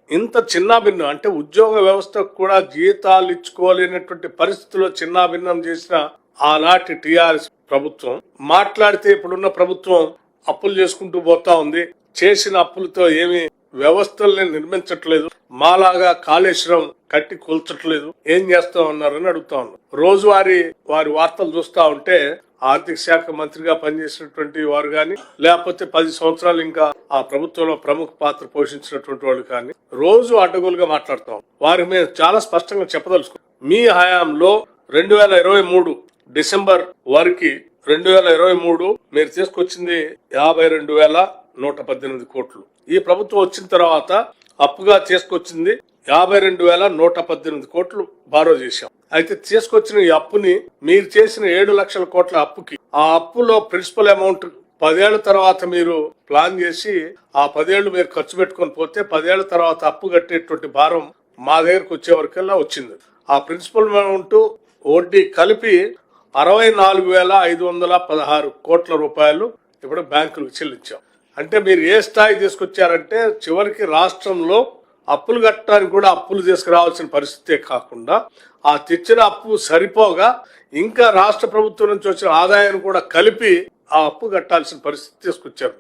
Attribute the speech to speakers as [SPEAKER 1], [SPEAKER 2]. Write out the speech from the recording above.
[SPEAKER 1] ఇంత చిన్నాభిన్నం అంటే ఉద్యోగ వ్యవస్థకు కూడా జీతాలు ఇచ్చుకోలేనటువంటి పరిస్థితిలో చిన్నాభిన్నం చేసిన ఆనాటి టిఆర్ఎస్ ప్రభుత్వం మాట్లాడితే ఇప్పుడున్న ప్రభుత్వం అప్పులు చేసుకుంటూ పోతా ఉంది. చేసిన అప్పులతో ఏమి వ్యవస్థల్ని నిర్మించట్లేదు, మాలాగా కాళేశ్వరం కట్టి కూల్చట్లేదు, ఏం చేస్తా ఉన్నారని అడుగుతా ఉన్నారు. రోజువారీ వారి వార్తలు చూస్తా ఉంటే ఆర్థిక శాఖ మంత్రిగా పనిచేసినటువంటి వారు గాని, లేకపోతే 10 సంవత్సరాలు ఇంకా ఆ ప్రభుత్వంలో ప్రముఖ పాత్ర పోషించినటువంటి వాళ్ళు కానీ రోజు అడ్డగోలుగా మాట్లాడతాం. వారికి మేము చాలా స్పష్టంగా చెప్పదలుచుకున్నాం. మీ హయాంలో 2023 డిసెంబర్ వరకు 2023 మీరు తీసుకొచ్చింది 52,118 కోట్లు. ఈ ప్రభుత్వం వచ్చిన తర్వాత అప్పుగా తీసుకొచ్చింది 52,118 కోట్లు బారో చేశాం. అయితే తీసుకొచ్చిన ఈ అప్పుని మీరు చేసిన 7 లక్షల కోట్ల అప్పుకి ఆ అప్పులో ప్రిన్సిపల్ అమౌంట్ 10 ఏళ్ల తర్వాత మీరు ప్లాన్ చేసి ఆ 10 ఏళ్లు మీరు ఖర్చు పెట్టుకొని పోతే 10 ఏళ్ల తర్వాత అప్పు కట్టేటువంటి భారం మా దగ్గరకు వచ్చే వరకల్లా వచ్చింది. ఆ ప్రిన్సిపల్ అమౌంట్ వడ్డీ కలిపి 64,516 కోట్ల రూపాయలు ఇప్పుడు బ్యాంకులకు చెల్లించాం. అంటే మీరు ఏ స్థాయి తీసుకొచ్చారంటే చివరికి రాష్ట్రంలో అప్పులు కట్టడానికి కూడా అప్పులు తీసుకురావాల్సిన పరిస్థితే కాకుండా ఆ తెచ్చిన అప్పు సరిపోగా ఇంకా రాష్ట్ర ప్రభుత్వం నుంచి వచ్చిన ఆదాయాన్ని కూడా కలిపి ఆ అప్పు కట్టాల్సిన పరిస్థితి తీసుకొచ్చారు.